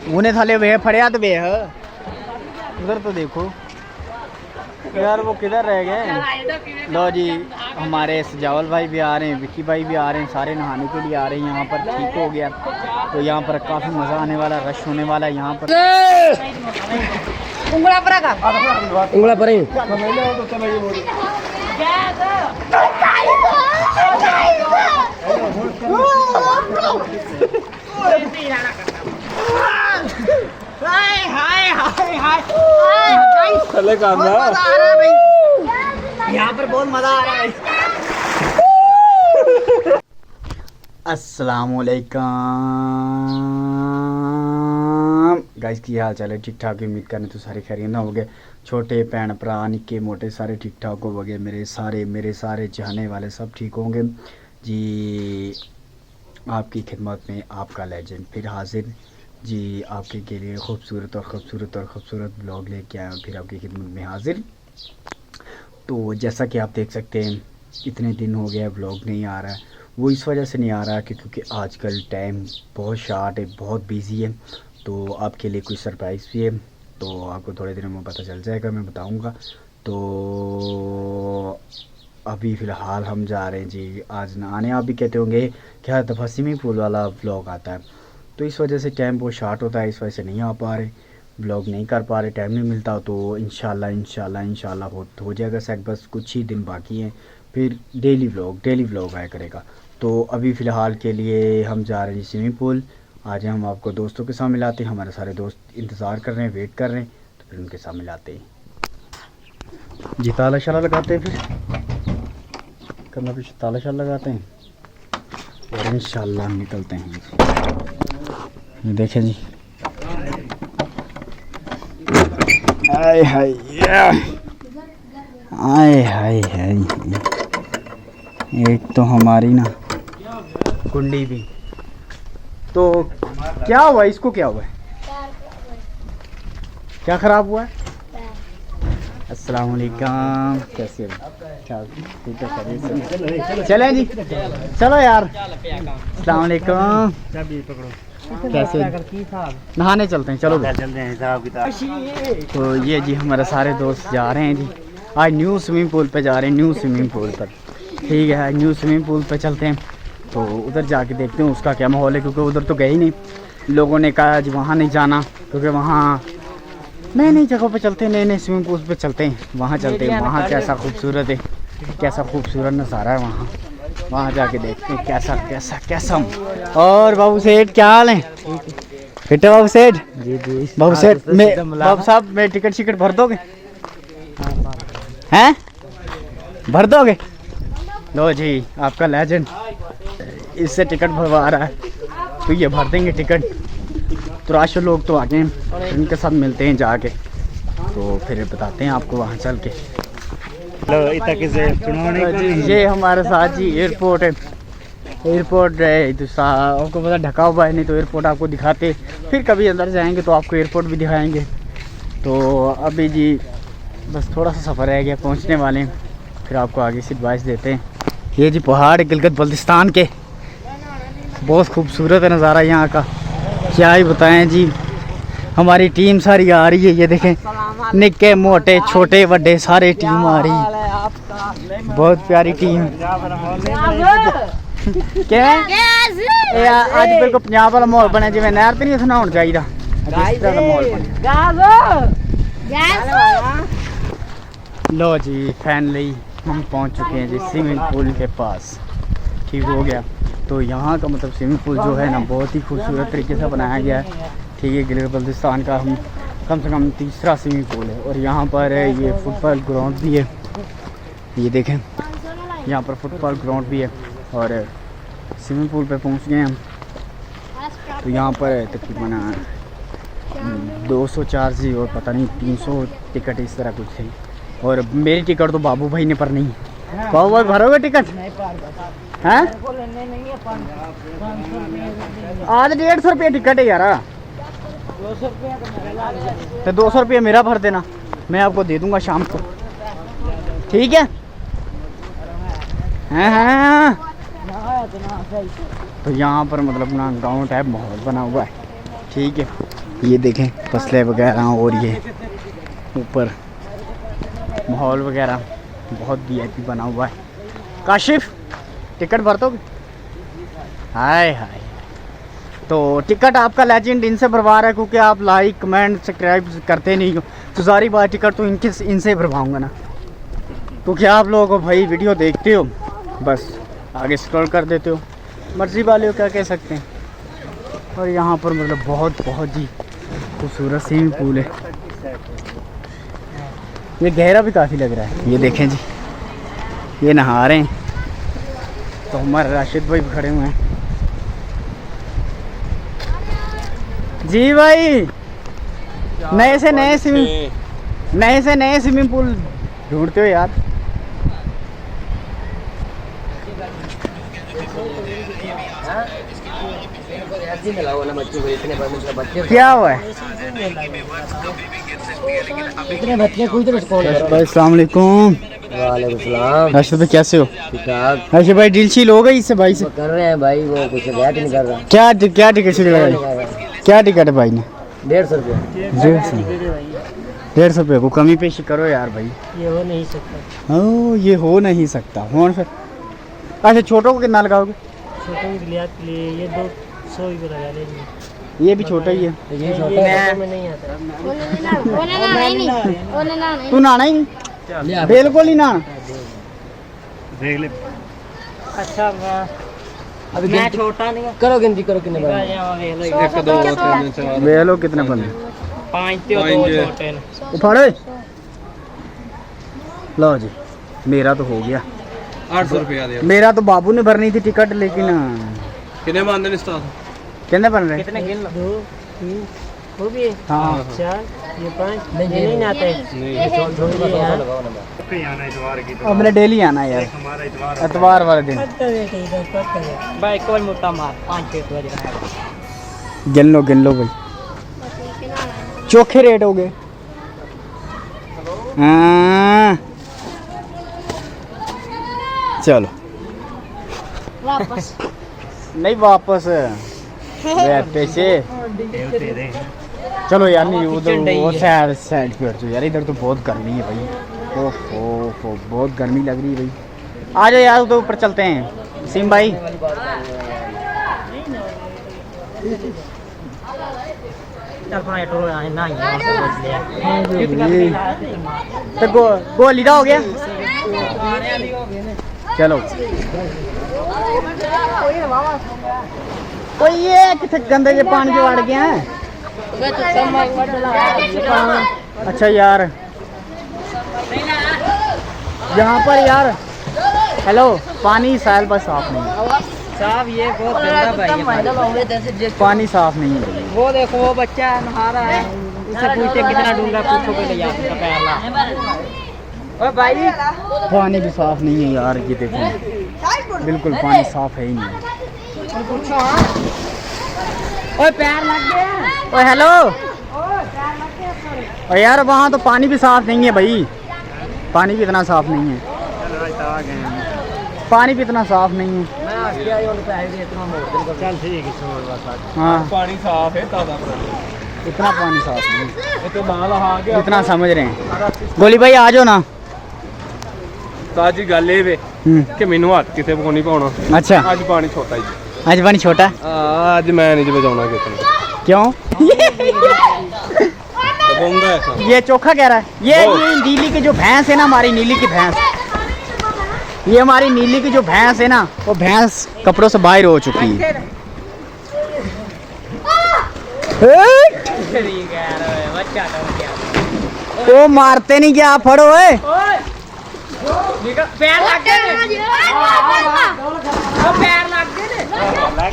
उन्हें थाले वे फड़िया तो वे उधर तो देखो यार, वो किधर रह गए। लो जी, हमारे सजावल भाई भी आ रहे हैं, विक्की भाई भी आ रहे हैं, सारे नहाने के लिए आ रहे हैं। यहाँ पर ठीक हो गया तो यहाँ पर काफ़ी मज़ा आने वाला, रश होने वाला है यहाँ पर। उंगला पर यहाँ पर बहुत मजा आ रहा है। अस्सलामुअलैकुम गाइस, की हाल चाल है? ठीक ठाक, उम्मीद करने तो सारे खैरियत ना हो गए। छोटे भैन भरा निक्के मोटे सारे ठीक ठाक हो गए। मेरे सारे चाहने वाले सब ठीक होंगे जी। आपकी खिदमत में आपका लेजेंड फिर हाजिर जी, आपके के लिए खूबसूरत ब्लॉग लेके आया हूँ, फिर आपकी खिदमत में हाजिर। तो जैसा कि आप देख सकते हैं, इतने दिन हो गया ब्लॉग नहीं आ रहा है। वो इस वजह से नहीं आ रहा है क्योंकि आजकल टाइम बहुत शार्ट है, बहुत बिजी है। तो आपके लिए कोई सरप्राइज़ भी है, तो आपको थोड़े दिनों में पता चल जाएगा, मैं बताऊंगा। तो अभी फ़िलहाल हम जा रहे हैं जी आज नहाने। आप भी कहते होंगे क्या दफ़ा स्विमिंग पूल वाला ब्लॉग आता है, तो इस वजह से टाइम बहुत शार्ट होता है, इस वजह से नहीं आ पा रहे, ब्लॉग नहीं कर पा रहे, टाइम नहीं मिलता। तो इंशाल्लाह हो जाएगा सैक, बस कुछ ही दिन बाकी हैं, फिर डेली व्लॉग आया करेगा। तो अभी फ़िलहाल के लिए हम जा रहे हैं स्विमिंग पूल। आज हम आपको दोस्तों के साथ मिलाते हैं, हमारे सारे दोस्त इंतज़ार कर रहे हैं, वेट कर रहे हैं, तो फिर उनके साथ मिलाते हैं जी। ताला शाला लगाते हैं, फिर करना पीछे ताला शाला लगाते हैं और इंशाल्लाह हम निकलते हैं। ये देखें जी, आय हाय एक तो हमारी ना कुंडी भी। तो क्या हुआ इसको, क्या हुआ है, क्या खराब हुआ है? अस्सलाम वालेकुम, कैसे हो? ठीक है, चलें जी, चलो यार। अस्सलाम वालेकुम, कैसे? नहाने चलते हैं, चलो तो ये जी हमारे सारे दोस्त जा रहे हैं जी आज न्यू स्विमिंग पूल पे जा रहे हैं, न्यू स्विमिंग पूल पर। ठीक है, न्यू स्विमिंग पूल पे चलते हैं, तो उधर जाके देखते हैं उसका क्या माहौल है, क्योंकि उधर तो गए ही नहीं। लोगों ने कहा जी वहाँ नहीं जाना, क्योंकि वहाँ नई जगहों पे चलते हैं, नए स्विमिंग पूल पे चलते हैं, वहाँ चलते हैं, वहाँ कैसा खूबसूरत है, कैसा खूबसूरत नज़ारा है वहाँ जाके देखते हैं कैसा। और बाबू सेठ क्या हाल है? फिट है बाबू सेठ? जी बाबू सेठ, बाबू साहब मैं टिकट शिकट भर दोगे? हैं भर दोगे? लो जी, आपका लेजेंड इससे टिकट भरवा रहा है, तो ये भर देंगे टिकट। तो राशि लोग तो आ गए हैं, इनके साथ मिलते हैं जाके, तो फिर बताते हैं आपको वहाँ चल के। ये हमारे साथ जी एयरपोर्ट है, आपको पता ढका हुआ है, नहीं तो एयरपोर्ट आपको दिखाते, फिर कभी अंदर जाएंगे तो आपको एयरपोर्ट भी दिखाएंगे। तो अभी जी बस थोड़ा सा सफ़र रह गया, पहुंचने वाले हैं, फिर आपको आगे से एडवाइस देते हैं। ये जी पहाड़ गिलगित बल्तिस्तान के, बहुत खूबसूरत है नज़ारा यहाँ का, क्या ही बताएं जी। हमारी टीम सारी आ रही है, ये देखें, निक्के मोटे छोटे बड़े सारे टीम आ रही है, बहुत प्यारी टीम। क्या आज मेरे को पंजाब वाला माहौल बने, जिवें नहर तो नहीं उत्थे नहाउण चाहिए, लो जी फाइनली हम पहुंच चुके हैं जी स्विमिंग पूल के पास। ठीक हो गया, तो यहाँ का मतलब स्विमिंग पूल जो है ना बहुत ही खूबसूरत तरीके से बनाया गया है। ठीक है, गिलगित बल्तिस्तान का हम कम से कम तीसरा स्विमिंग पूल है, और यहाँ पर ये फुटबॉल ग्राउंड भी है, ये देखें यहाँ पर फुटबॉल ग्राउंड भी है। और स्विमिंग पूल पे पहुँच गए हम, तो यहाँ पर तकरीबन 200 चार्ज ही और पता नहीं 300 टिकट इस तरह कुछ है। और मेरी टिकट तो बाबू भाई ने पर नहीं, बाबू भाई भरोगे टिकट? हैं आज 150 रुपये टिकट है यार, 200 रुपये मेरा भर देना, मैं आपको दे दूंगा शाम को, ठीक है? हाँ। तो यहाँ पर मतलब ना गांव टाइप माहौल बना हुआ है, ठीक है। ये देखें फसलें वगैरह और ये ऊपर माहौल वगैरह बहुत VIP बना हुआ है। काशिफ टिकट भर दोगे? हाय हाय, तो टिकट आपका लेजेंड इनसे भरवा रहा है क्योंकि आप लाइक कमेंट सब्सक्राइब करते नहीं हो, तो सारी बात टिकट तो इनसे भरवाऊँगा ना, क्योंकि आप लोगों को भाई वीडियो देखते हो बस आगे स्क्रॉल कर देते हो, मर्जी वाले हो क्या कह सकते हैं। और यहाँ पर मतलब बहुत ही खूबसूरत स्विमिंग पूल है, ये गहरा भी काफ़ी लग रहा है। ये देखें जी, ये नहा रहे हैं, तो हमारे राशिद भाई भी खड़े हुए हैं। जी भाई, नए से नए स्विमिंग पूल ढूंढते हो यार। क्या हुआ है? इतने बच्चे कोई तो भाई अस्सलाम वालेकुम। वालेकुम सलाम। अर्शद भाई कैसे हो? ठीक ठाक अर्शद भाई डील शील हो गई इससे भाई से? कर रहे हैं भाई, वो कुछ बैठ नहीं कर रहा। क्या टिकट शील लगाई? क्या टिकट है भाई ने? 150 रुपये। 150 रुपये को कमी पेशी करो यार भाई। ये हो नहीं सकता। ओ ये हो नहीं सकता फोन फिर। अच्छा छोटों को कितना लगाओगे? छोटे के लिए ये 200 ही लगा लेंगे। ये भी छोटा ही है। ये छोटा है, में नहीं आता। तू नहाना ही नहीं? बिल्कुल ही नहाना। देख ले। अच्छा अभी मैं छोटा नहीं करो, गिनती करो कितने बंदे। 1 2 3 4 वे लो कितने बंदे? 5 तो 2 छोटे ने। उठाड़े लो जी, मेरा तो हो गया 800 रुपया दिया। मेरा तो बाबू ने भरनी थी टिकट, लेकिन कितने मानते हैं स्टाफ? कितने बन रहे? कितने गिन लो? 2 3 हो गए। हाँ 4 ये 5 नहीं आते। हमने डेली आना है यार, इतवार वाले दिन। भाई एक बार मुट्ठा मार 5-6 बजे। गिन लो भाई, चोखे रेट हो गए। हाँ चलो वापस नहीं वापस पैसे चलो यार, नहीं उधर वो साइड पे हट जाओ यार, इधर तो बहुत गर्मी है भाई। ओहो बहुत गर्मी लग रही है भाई। आ जाओ यार उधर ऊपर चलते हैं सिम भाई। तो गोली हो गया। चलो कोई ये कितने गंदे के पानी के वाड़ गया है। अच्छा यार यहाँ पर यार हेलो, पानी साल पर साफ नहीं है साहब, ये बहुत गंदा भाई है, पानी साफ नहीं है। वो देखो वो बच्चा नहा रहा है, उससे पूछते कितना डूंगा, पूछो पहले यार उसका पैर ला। ओ भाई पानी भी साफ नहीं है यार, ये देखो बिल्कुल पानी साफ है ही नहीं। ओए पैर लग गया। ओए हेलो, और यार वहाँ तो पानी भी साफ नहीं है भाई, पानी भी इतना साफ नहीं है, पानी भी इतना साफ नहीं है। हाँ पानी साफ है, ताजा इतना पानी साफ नहीं है, ये तो नाल आ गया। इतना समझ रहे हैं। गोली भाई आ जाओ ना। ताजी गल ये वे कि मैनू हथ किसे को नहीं पाउना। अच्छा आज पानी छोटा ही, आज पानी छोटा, आज मैं नहीं बचाऊंगा कितने। क्यों? ये चोखा कह रहा है। ये नीली की जो भैंस है ना, हमारी नीली की भैंस, ये हमारी नीली की जो भैंस है ना, वो भैंस कपड़ों से बाहर हो चुकी है। वो मारते नहीं क्या, फड़ो है। पैर लग गए, पैर लग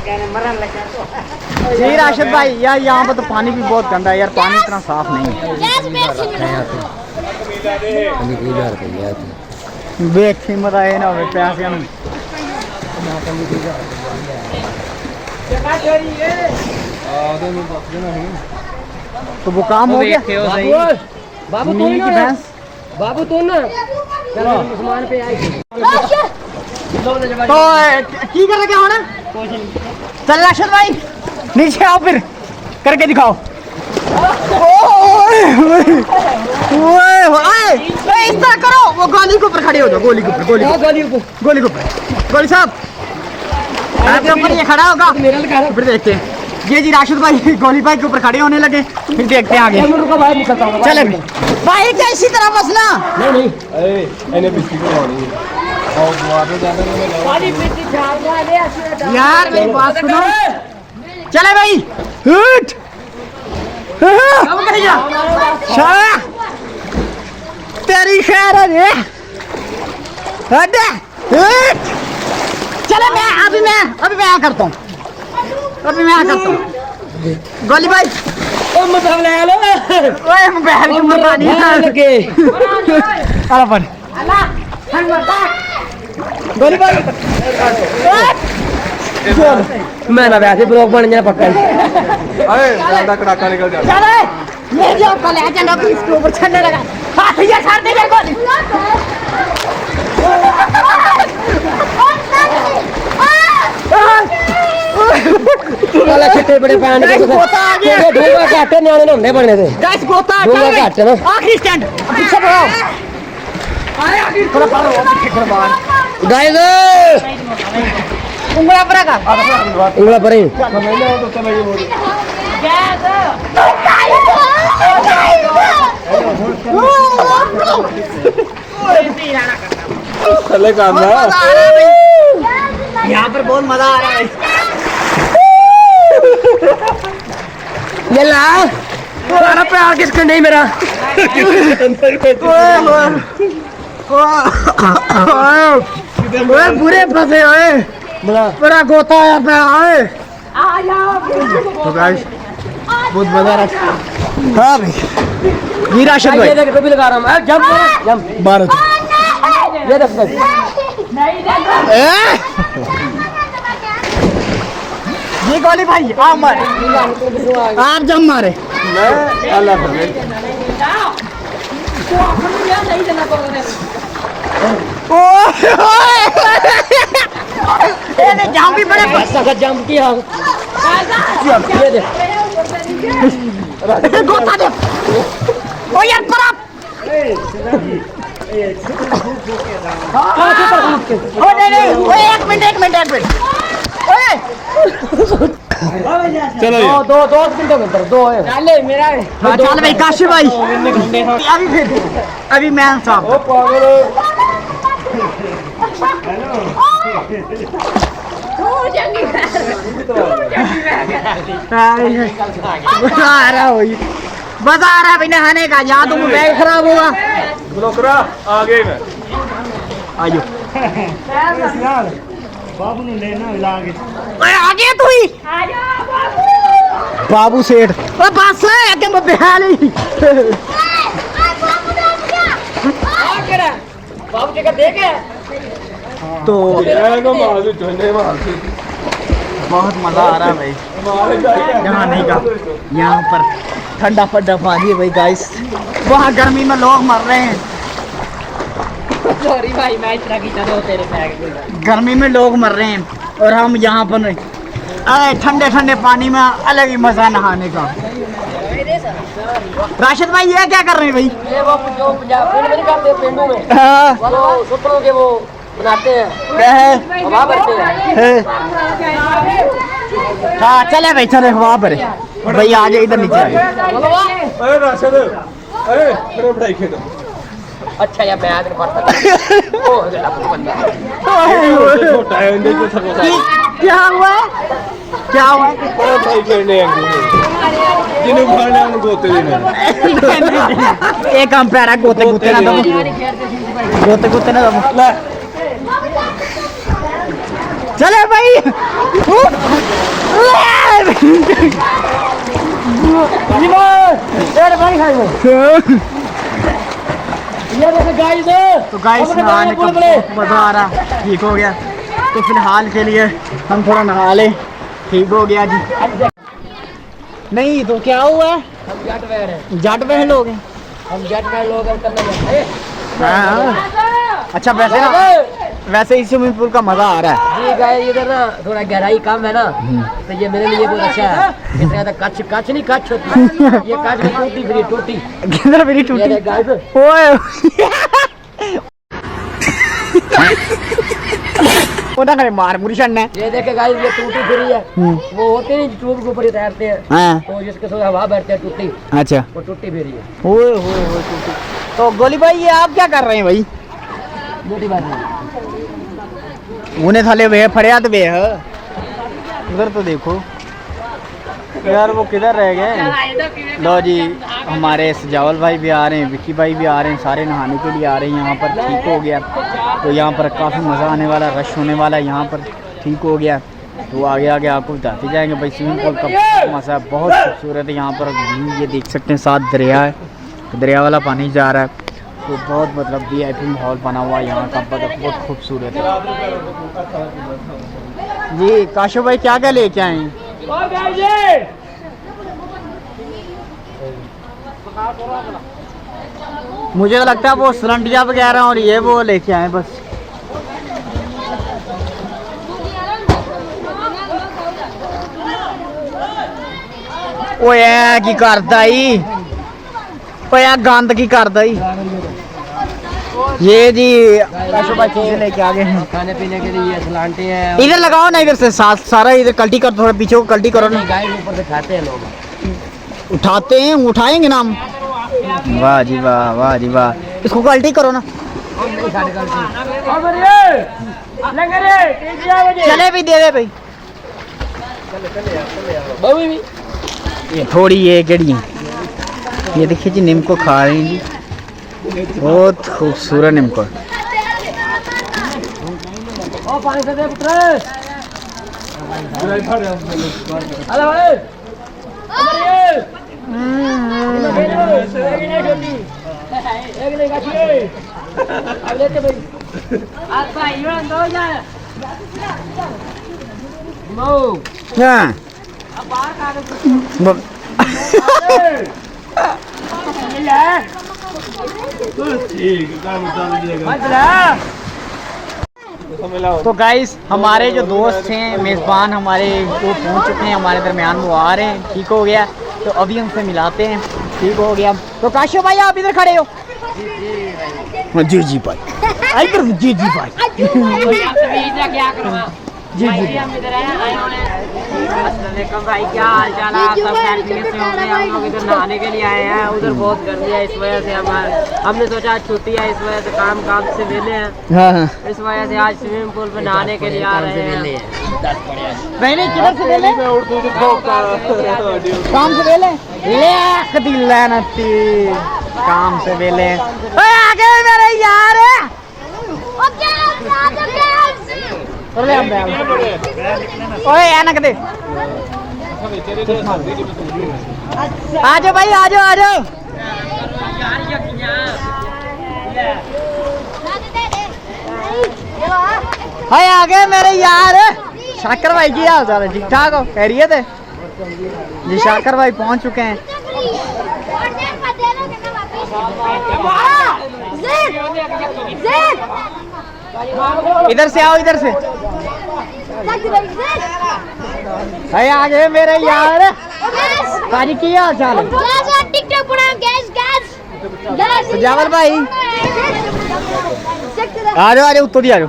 गए, मरन लग गया। जी राशिद भाई यार, यहाँ पर तो पानी भी बहुत गंदा है यार, पानी इतना साफ नहीं है। देख मत आए ना प्यासे हम। तो वो काम हो गया। बाबू तू नीली की भैंस, बाबू तू ना मुसलमान पे आई। तो की कर रहे क्या होना? चल राशिद भाई नीचे आओ फिर करके दिखाओ। ओए ओए ओए इस तरह करो, वो गोली के ऊपर खड़े हो जाओ, गोली के ऊपर, गोली के ऊपर। गोली साहब आपके ऊपर ये खड़ा होगा, फिर देखते हैं। ये जी राशिद भाई गोली भाई के ऊपर खड़े होने लगे, फिर देखते हैं आगे। चले भाई क्या इसी तरह बसना नहीं ਇਹਨੇ ਬਿਸਕੀ ਬਣਾਉਣੀ ਹੈ ਆਓ ਦੁਆ ਤੇ ਜਾਣਾ यार मेरी बात सुनो। चले भाई हट शाह तेरी खैर है रे। हट चले मैं अभी मैं करता हूँ, गोली भाई मतलब ले लो ओए मोबाइल की मरवानी लगे अपन गोली भाई मैं ना वैसे ब्लॉग बन जाना पक्का ही। अरे ज्यादा कड़ाका निकल जाता चले ये जो कल है चंदा को इसके ऊपर छड़ने लगा, हाथ ये छाड़ दे मेरे गोली। वाला छट्टे बड़े पैन के गोता आ गया। ढोंगा घाटे न्याणे होंदे बनने ते गाइस गोता ढोंगा घाटे ना आखिरी स्टैंड पीछे बढ़ाओ। आए आखिरी थोड़ा पार हो पीछे बाहर गाइस उंगला पर का उंगला पर ही थले काम ना यहाँ पर बहुत मजा आ रहा है। ये ला सारा प्यार किसका नहीं मेरा ओए बुरे फंसे ओए पूरा गोता आया पे आए। तो गाइस बहुत मजा आ रहा है। हाँ भाई ये राशिद भाई ये देख कभी लगा रहा हूं जंप जंप भारत ये देख ये गोली भाई आप मारे, आप जब मारे अल्लाह करे ये जाम भी बड़े सखत जंप किया ये देख गोता दे ओ यार पर आप ओ नहीं ओए एक मिनट ओए चलो ये दो मिनटों के अंदर दो है चले मेरा हाँ चल भाई काशी भाई अभी फिर अभी मैं साहब बता आ रहा भाई नहाने का, यहाँ तो बैग खराब होगा। ब्लोकरा आ गए मैं आयो बाबू ने लेना लागे आ गया तू ही बाबू सेठ ओ बस आगे मैं बेहाल ही बाबू जी का देखे तो को मार दे जोने मार दे बहुत मजा आ रहा है भाई यहाँ नहीं का, यहाँ पर ठंडा फड्डा पानी है भाई गाइस। वहाँ गर्मी में लोग मर रहे हैं, सॉरी भाई मैं इतना खींचा दो तेरे बैग में गर्मी में लोग मर रहे हैं और हम यहाँ पर अरे ठंडे ठंडे पानी में अलग ही मजा नहाने का। राशिद भाई ये क्या कर रहे हैं भाई? ये वो जो पंजाब में नहीं करते पेंडू में हाँ वो सुपड़ों के वो बनाते हैं क्या है? हवा भरते हैं हाँ चले भाई चले वहाँ पर भाई आ जाए इधर नीचे आए। अरे राशिद अरे मेरे पढ़ाई खेतो अच्छा या मैं आदर पढ़ता ओ गला बंदा छोटा है इनके को थको क्या हुआ पढ़ाई करने जिन्हें भाने हम गोते देने एक काम पैरा गोते ना दो गोते ना दो चले भाई तो गाइस नहाने का मजा आ रहा, ठीक हो गया। तो फिलहाल के लिए हम थोड़ा नहा ले, ठीक हो गया जी। नहीं तो क्या हुआ? हम जट बैठ हैं जट बहन लोग हैं। हम जट बैठ लोग हैं करना चाहते हैं हाँ अच्छा वैसे ना वैसे इस स्विमिंग पूल का मजा आ रहा है। जी गाइस इधर ना थोड़ा गहराई कम है ना, तो ये मेरे लिए बहुत अच्छा है। इस तरह कच्छ कच्छ नहीं कच्छ होती ये कच्छ में टूटी फिरी टूटी किधर मेरी टूटी? ये गाइस ओए वो ना करे मार मुरी छड़ना है। ये देखे गाइस ये टूटी फिरी है, वो होते नहीं ट्यूब के ऊपर ही तैरते हैं, हाँ। तो जिसके साथ हवा बैठते हैं टूटी, अच्छा वो टूटी फिरी है। ओए होए टूटी। तो गोली भाई ये आप क्या कर रहे हैं भाई? बूटी बात नहीं उन्हें थाले वे फड़िया तो वे है उधर तो देखो यार वो किधर रह गए। लो जी हमारे सजावल भाई भी आ रहे हैं, विक्की भाई भी आ रहे हैं, सारे नहाने के लिए आ रहे हैं यहाँ पर। ठीक हो गया तो यहाँ पर काफ़ी मज़ा आने वाला, रश होने वाला है यहाँ पर। ठीक हो गया तो आगे आगे आपको बताते जाएंगे भाई। स्विमिंग पूल का मज़ा बहुत खूबसूरत है यहाँ पर। ये देख सकते हैं साथ दरिया है, दरिया वाला पानी जा रहा है, तो बहुत मतलब VIP माहौल बना हुआ है यहाँ का, बहुत खूबसूरत है जी। काशो भाई क्या क्या लेके आए हैं? मुझे तो लगता है वो सिलंडिया वगैरह और ये वो लेके आए बस। ओए की करदा ही, ओए गंद की करदा ही। ये जी काशो भाई चीजें लेके आ गए हैं खाने पीने के लिए, सलांटे हैं। इधर लगाओ ना, इधर से सारा इधर कल्टी कर, थोड़ा पीछे को कल्टी करो ना। गाइस ऊपर से खाते हैं लोग, उठाते हैं, उठाएंगे ना हम। वाह जी वाह, वाह जी वाह। इसको कल्टी करो ना। चले भाई, दे दे भाई। ये थोड़ी ये केड़ी है, ये देखिए जी नीम को खा रहे हैं जी, बहुत खूबसूरत नीम को। पानी से दे पुत्र। हेलो भाई तो गाइस हमारे जो दोस्त हैं, मेज़बान हमारे वो पहुंच चुके हैं हमारे दरमियान, वो आ रहे हैं। ठीक हो गया तो अभी उनसे मिलाते हैं। ठीक हो गया तो काशो भाई आप इधर खड़े हो। जी जी भाई, इधर जी जी भाई, जी जी हम इधर आए हैं। भाई क्या हाल चाल है? सब फैमिली से हो रहे हैं, हम लोग इधर नहाने के लिए आए हैं। उधर बहुत गर्मी है, इस वजह से हमने सोचा आज छुट्टी है, इस वजह से काम से वेले हैं। हाँ हाँ इस वजह से आज स्विमिंग पूल में नहाने के लिए आ रहे हैं। पहले किधर से वेले? काम से वेले ले दिल नती काम से वेले। ओए आगे मेरे यार ओए ऐनक दे। आ जाओ भाई, आ जाओ आ जाओ। हाय आ गए मेरे यार। शाकर भाई की हाल चाल है? ठीक ठाक हो? खैरियत है जी? शाकर भाई पहुंच चुके हैं। इधर से आओ, इधर से। हाय आ गए मेरे यार। काजी की हाल चाल है? सजावल भाई आ जाओ, आ जाओ, उत्तर ही आ जाओ।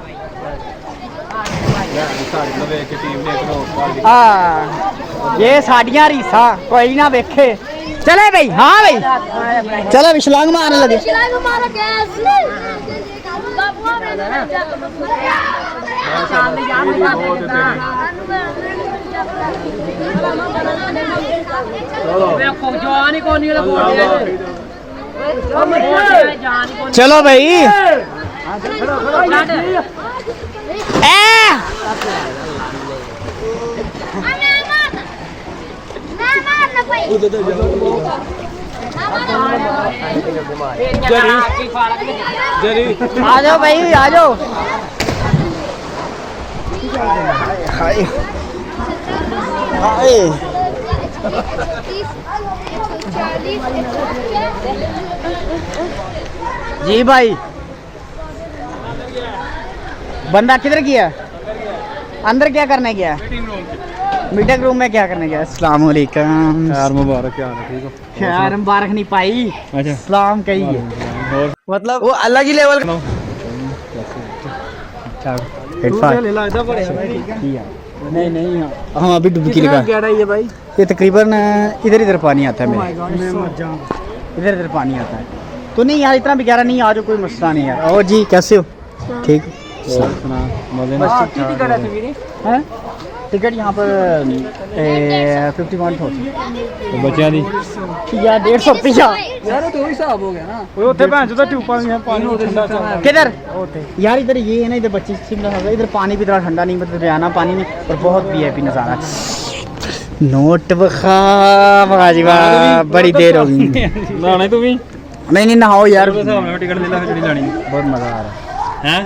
ये साड़ियाँ रीसा कोई ना देखे। चले भाई, हाँ भाई चलो विशलांग मारने लगे। चलो भाई आ जाओ भाई, आ जाओ। हाय हाय जी भाई, बंदा किधर गया? अंदर क्या करने गया? मीटिंग रूम में क्या करने गया? अस्सलाम वालेकुम। यार मुबारक, क्या हाल है? ठीक हो? यार मुबारक नहीं पाई, अच्छा सलाम कहिए। और मतलब वो अलग ही लेवल का। नहीं नहीं, हाँ अभी डुबकी लगा। ये भाई ये तकरीबन इधर इधर पानी आता है मेरे, इधर इधर पानी आता है। तो नहीं यार इतना भी गहरा नहीं, आज कोई मसला नहीं यार। और जी कैसे हो? ठीक है। टिकट यहाँ पर 51 थाउजेंड बच्चियां दी यार 150 यार। किधर यार? इधर ये है ना, इधर बच्चे शिमला हो गए, इधर पानी भी इतना ठंडा नहीं, मतलब आना पानी में, और बहुत वीआईपी नज़ारा। नोट बखा बड़ी देर हो गई। नहाने तू भी नहीं नहाओ यार, टिकट ले ला फिर जानी बहुत मजा आ रहा है। हैं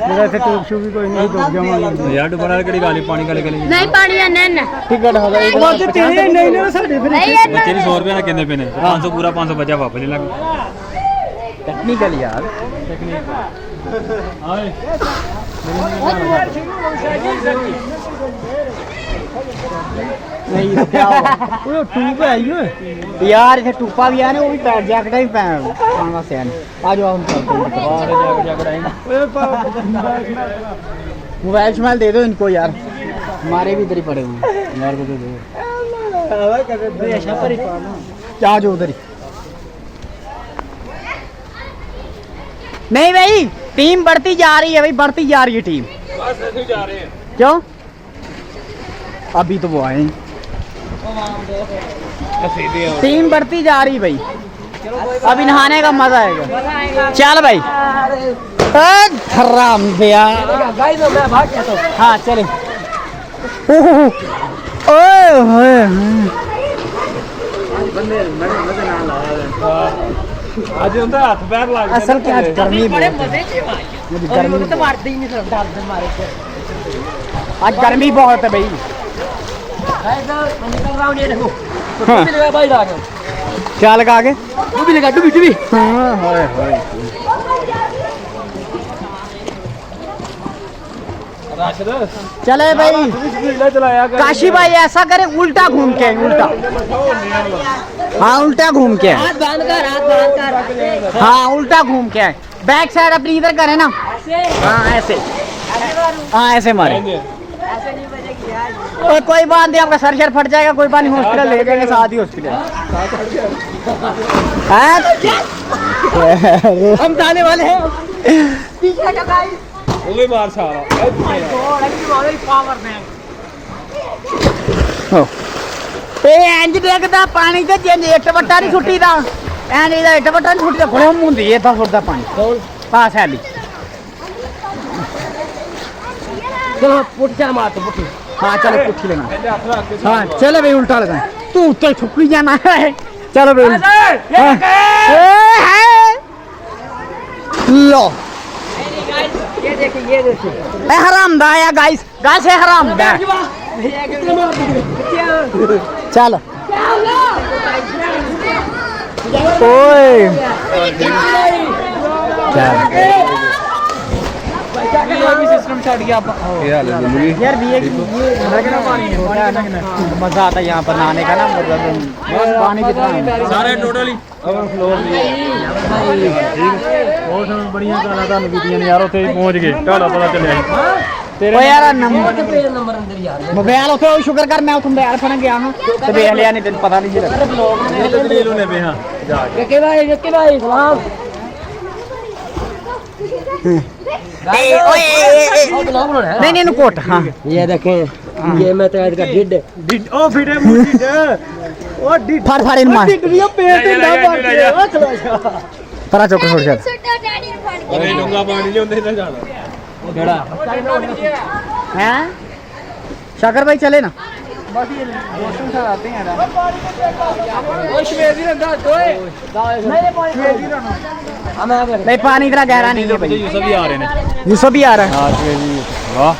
कोई नहीं डूब जाऊंगा यार डुबरा कड़ी गाली पानी का लेके नहीं पानी है नहीं टिकट होगा नहीं बच्चे नहीं 100 रुपया ना कहने पे ने 500 पूरा 500 बचा वापस ले लग टेक्निकल यार। नहीं तो क्या हुआ? यार इसे टूपा भी है ना, वो भी पैर जैकेट ही पाना से आने। आ जाओ हम चलते हैं। मोबाइल शमाइल दे दो इनको यार, हमारे भी इधर ही पड़े हुए हैं यार को दे दो। क्या जो उधर ही नहीं भाई, टीम बढ़ती जा रही है भाई, बढ़ती जा रही है टीम। क्यों? अभी तो वो आए, टीम बढ़ती जा रही भाई, अभी नहाने का मजा आएगा। चल भाई हराम दिया। हाँ चले। आज उनका हाथ पैर लग असल क्या गर्मी बहुत है, मुझे गर्मी आज गर्मी बहुत है भाई। क्या लगा आगे? डूबी लगा, डूबी डूबी। चले भाई काशी भाई, ऐसा करे उल्टा घूम के, उल्टा हाँ उल्टा घूम के, हाँ उल्टा घूम के बैक साइड अपनी इधर करे ना। हाँ ऐसे, हाँ ऐसे मारे। और कोई बात नहीं, आपका सर शर फट जाएगा, कोई बात नहीं, हॉस्पिटल ले जाएंगे, साथ ही हॉस्पिटल। हम जाने वाले हैं वो भी मार सारा इंज देखदा पानी ते जिंज इट वट्टा नहीं छुट्टी दा, इंज इदा इट वट्टा नहीं छुट्टी दा, घुम हुंदी है था फुटदा पानी। हां सैली चलो पुट जा मार तो पुट्ठी। हाँ चलो पुट्ठी लेना। हाँ चलो भाई उल्टा लगा, तू ऊपर छुपी जाना है। चलो भाई लो ये देखिए हरामदा आया गाइस, गाइस है हरामदा। चलो ओए सिस्टम छड़ गया यार, मजा आता है यहाँ पर नहाने का ना, मतलब पानी कितना सारे टोटली बड़िया गाना ਤੁਹਾਨੂੰ ਦਿੱਤੀਆਂ ਨੇ ਯਾਰ, ਉੱਥੇ ਪਹੁੰਚ ਗਏ, ਤੁਹਾਡਾ ਪਤਾ ਚੱਲਿਆ ओ यार नंबर मोबाइल उठो, शुक्र कर मैं उठूं मोबाइल फन गया हां ते देख लिया, नहीं तेन पता नहीं जी लगा। दलील होने पे हां जके भाई सलाम। नहीं नहीं कोट। हाँ ये देखें, ये मैं तो का डिड ओ फिटे मुंह ओ डिड फाड़ फाड़ इन मार डिडियो पेट ते ना मार के ओ चलो परा चौक छोड़ चल। अरे डोंगा पानी नहीं होंदे ना जाना केड़ा हैं शाकर भाई चले ना। नहीं पानी इतना गहरा नहीं है भाई, यूसुफ भी आ रहे हैं, यूसुफ भी आ रहा है। वाह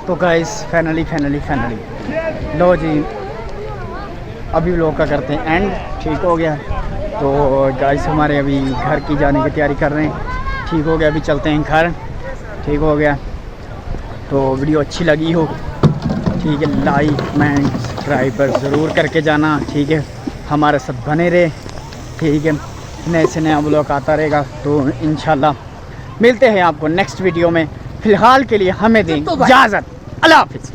तो गाइस फाइनली लो जी अभी लोग का करते हैं एंड, ठीक हो गया। तो गाइस हमारे अभी घर की जाने की तैयारी कर रहे हैं, ठीक हो गया, अभी चलते हैं घर। ठीक हो गया। तो वीडियो अच्छी लगी हो, ठीक है, लाइक कमेंट सब्सक्राइब ज़रूर करके जाना, ठीक है, हमारे साथ बने रहे, ठीक है, नए से नया ब्लॉग आता रहेगा। तो इंशाल्लाह मिलते हैं आपको नेक्स्ट वीडियो में। फ़िलहाल के लिए हमें दें इजाज़त। अल्लाह हाफ़िज़।